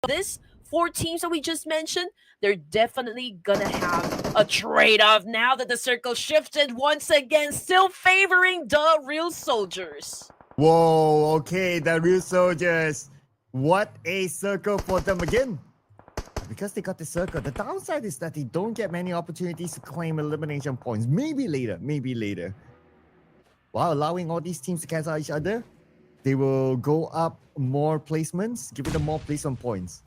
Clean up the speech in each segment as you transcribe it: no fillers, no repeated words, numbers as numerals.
this 4 teams that we just mentioned, they're definitely gonna have a trade-off now that the circle shifted once again, still favoring the real soldiers. Whoa, okay, the real soldiers. What a circle for them again. Because they got the circle, the downside is that they don't get many opportunities to claim elimination points. Maybe later. While allowing all these teams to cancel each other, they will go up more placements, giving them more placement points.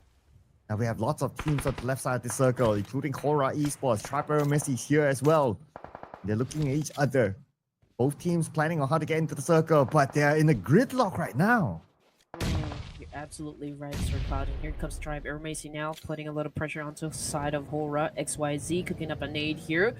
Now we have lots of teams on the left side of the circle, including Horaa Esports, PMWC here as well. They're looking at each other. Both teams planning on how to get into the circle, but they're in a gridlock right now. You're absolutely right, Sir Cloud. And here comes Tribe Airmacy now, putting a little pressure onto the side of Horaa. XYZ cooking up a nade here.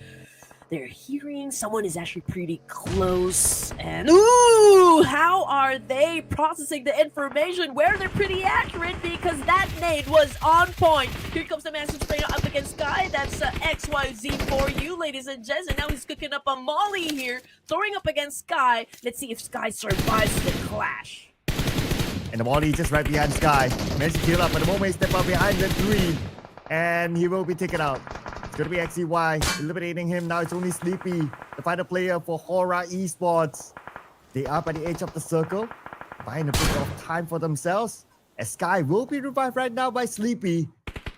They're hearing someone is actually pretty close. And ooh, how are they processing the information? Where they're pretty accurate because that nade was on point. Here comes the massive sprayer up against Sky. That's XYZ for you, ladies and gents. And now he's cooking up a molly here, throwing up against Sky. Let's see if Sky survives the clash. And the volley just right behind Sky. Managed to heal up, but the moment he step up behind the 3. And he will be taken out. It's going to be XCY eliminating him. Now it's only Sleepy, the final player for Horaa Esports. They are by the edge of the circle, buying a bit of time for themselves. As Sky will be revived right now by Sleepy.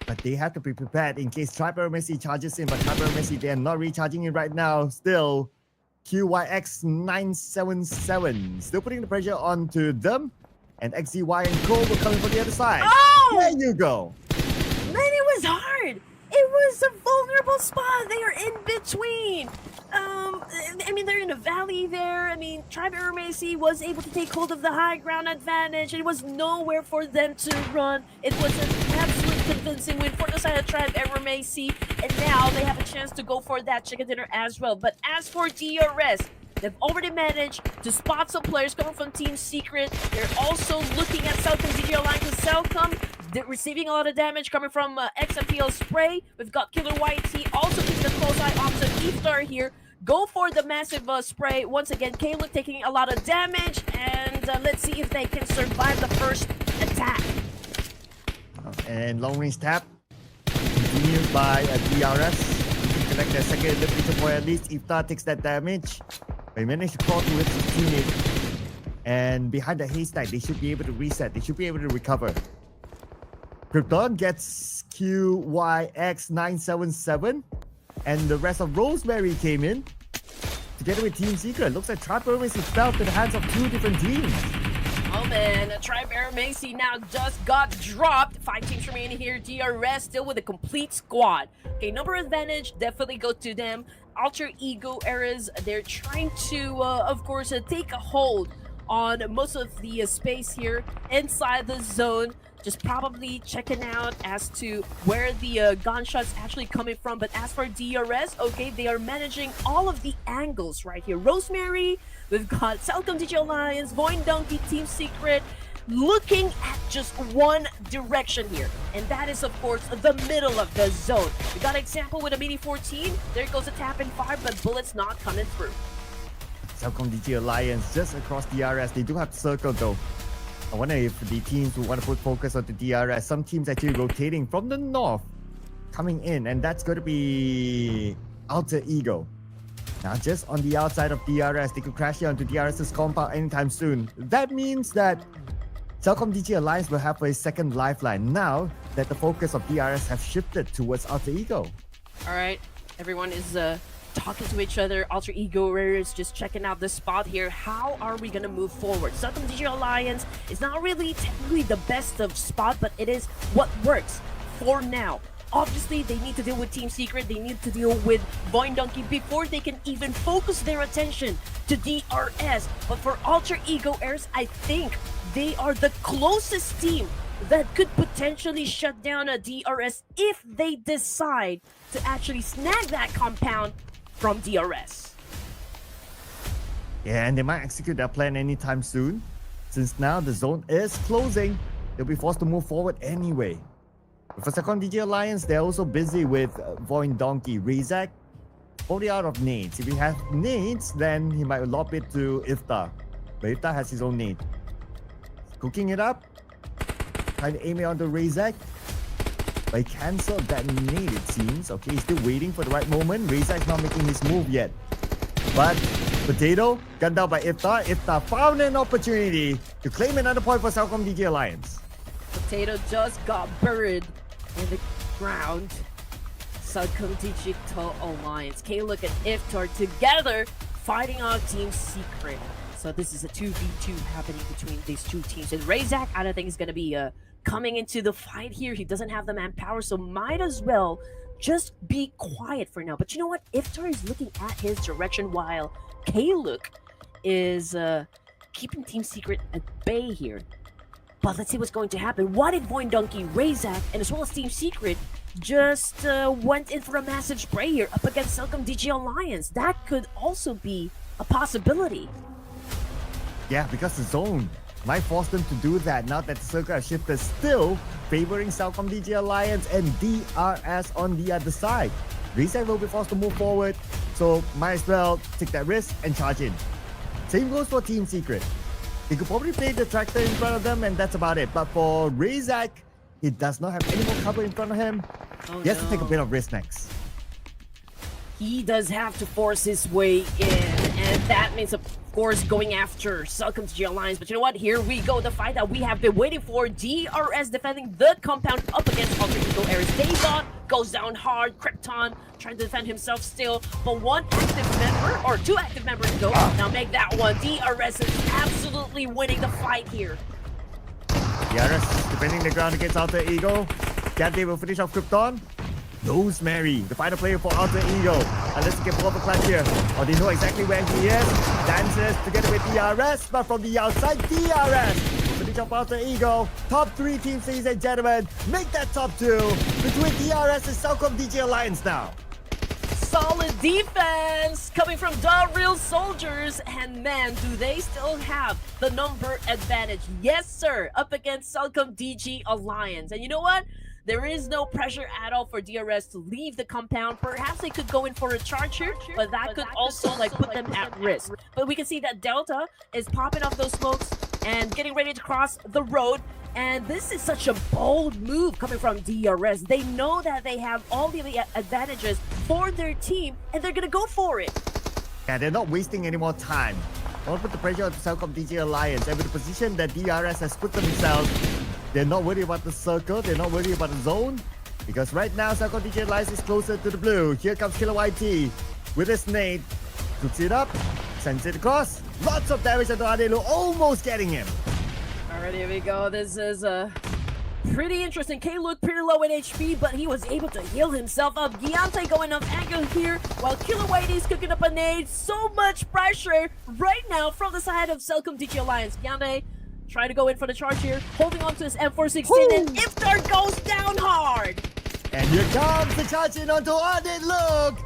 But they have to be prepared in case Messi charges in. But Messi, they are not recharging it right now. Still, QYX977 still putting the pressure onto them. And XCY and Cole will come from the other side. Oh! There you go. Man, it was hard. It was a vulnerable spot. They are in between. I mean, they're in a valley there. I mean, Tribe Airmacy was able to take hold of the high ground advantage. It was nowhere for them to run. It was an absolute convincing win for the side of Tribe Airmacy. And now they have a chance to go for that chicken dinner as well. But as for DRS, they've already managed to spot some players coming from Team Secret. They're also looking at Celcom DG Alliance with Celcom. They're receiving a lot of damage coming from PMPL Spray. We've got Killer YT also keeping a close eye on the Iftar here. Go for the massive spray. Once again, Caleb taking a lot of damage. And let's see if they can survive the first attack. And long range tap continued by DRS. Collect their second elimination point at least. Iftar takes that damage. They managed to crawl towards his teammate. And behind the haystack, they should be able to reset. They should be able to recover. Krypton gets QYX977. And the rest of Rosemary came in. Together with Team Secret. Looks like Tribe Airmacy fell to the hands of 2 different teams. Oh man, Tribe Airmacy now just got dropped. 5 teams remaining here. DRS still with a complete squad. Okay, number advantage definitely go to them. Alter Ego eras, they're trying to, of course, take a hold on most of the space here inside the zone. Just probably checking out as to where the gunshots actually coming from. But as for DRS, okay, they are managing all of the angles right here. Rosemary, we've got Celcom DG Alliance, Voin Donkey, Team Secret, looking at just one direction here. And that is, of course, the middle of the zone. We got an example with a Mini 14. There goes a tap and fire, but bullets not coming through. Celcom DG Alliance just across DRS. They do have the circle though. I wonder if the teams will want to put focus on the DRS. Some teams actually rotating from the north, coming in, and that's going to be Alter Ego. Now, just on the outside of DRS, they could crash here onto DRS's compound anytime soon. That means that Celcom DG Alliance will have a second lifeline now that the focus of DRS have shifted towards Alter Ego. All right, everyone is talking to each other. Alter Ego is just checking out this spot here. How are we gonna move forward? Celcom DG Alliance is not really technically the best of spot, but it is what works for now. Obviously, they need to deal with Team Secret. They need to deal with Voin Donkey before they can even focus their attention to DRS. But for Alter Ego Airs, I think they are the closest team that could potentially shut down a DRS if they decide to actually snag that compound from DRS. Yeah, and they might execute their plan anytime soon. Since now the zone is closing, they'll be forced to move forward anyway. But for Celcom DG Alliance, they're also busy with Voin Donkey. Razak, only out of nades. If he has nades, then he might lob it to Iftar. But Iftar has his own nade. Cooking it up. trying to aim it onto Razak. But he cancelled that nade, it seems. Okay, he's still waiting for the right moment. Razak's not making his move yet. But Potato, gunned down by Iftar. Iftar found an opportunity to claim another point for Celcom DG Alliance. Potato just got buried in the ground. Celcom Digital Alliance, K-Look and Iftar together fighting on Team Secret. So this is a 2v2 happening between these two teams. And Razak, I don't think is going to be coming into the fight here. He doesn't have the manpower, so might as well just be quiet for now. But you know what? Iftar is looking at his direction while K-Look is keeping Team Secret at bay here. But let's see what's going to happen. What if Void Donkey, Razak, and as well as Team Secret just went in for a massive spray here up against Celcom DG Alliance? That could also be a possibility. Yeah, because the zone might force them to do that now that the circle has shifted, still favoring Celcom DG Alliance and DRS on the other side. Razak will be forced to move forward, so might as well take that risk and charge in. Same goes for Team Secret. He could probably play the tractor in front of them and that's about it. But for Razak, he does not have any more cover in front of him. He has to take a bit of risk next. He does have to force his way in, and that means, of course, going after Celcom DG Alliance. But you know what? Here we go. The fight that we have been waiting for. DRS defending the compound up against Alter Ego Ares. Davon goes down hard. Krypton trying to defend himself still. But one active member, or two active members go. Now make that one. DRS is absolutely winning the fight here. DRS defending the ground against Alter Ego. Gante will finish off Krypton. Rosemary, the final player for Alter Ego. Unless he can pull up a clutch here. Or they know exactly where he is. Dances together with DRS, but from the outside, DRS. Finish off Alter Ego. Top 3 teams, ladies and gentlemen. Make that top 2 between DRS and Celcom DG Alliance now. Solid defense coming from the Real Soldiers. And man, do they still have the number advantage? Yes, sir. Up against Celcom DG Alliance. And you know what? There is no pressure at all for DRS to leave the compound. Perhaps they could go in for a charge here, but that could also put them at risk. But we can see that Delta is popping off those smokes and getting ready to cross the road. And this is such a bold move coming from DRS. They know that they have all the advantages for their team, and they're gonna go for it. Yeah, they're not wasting any more time. Don't put the pressure on the Celcom DG Alliance. And with the position that DRS has put themselves, they're not worried about the circle, they're not worried about the zone. Because right now, Celcom DG Alliance is closer to the blue. Here comes Killer YT with his nade. Cooks it up, sends it across. Lots of damage to Adelu, almost getting him. Alright, here we go. This is pretty interesting. K looked pretty low in HP, but he was able to heal himself up. Giante going off angle here, while Killer Whitey's cooking up a nade. So much pressure right now from the side of Celcom DG Alliance. Giante trying to go in for the charge here, holding on to his M416, and Iftar goes down hard. And here comes the charge in onto Audit. Look!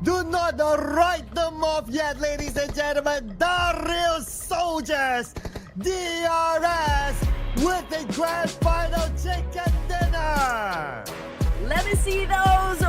Do not write them off yet, ladies and gentlemen. The Real Soldiers, DRS, with the grand final chicken dinner. Let me see those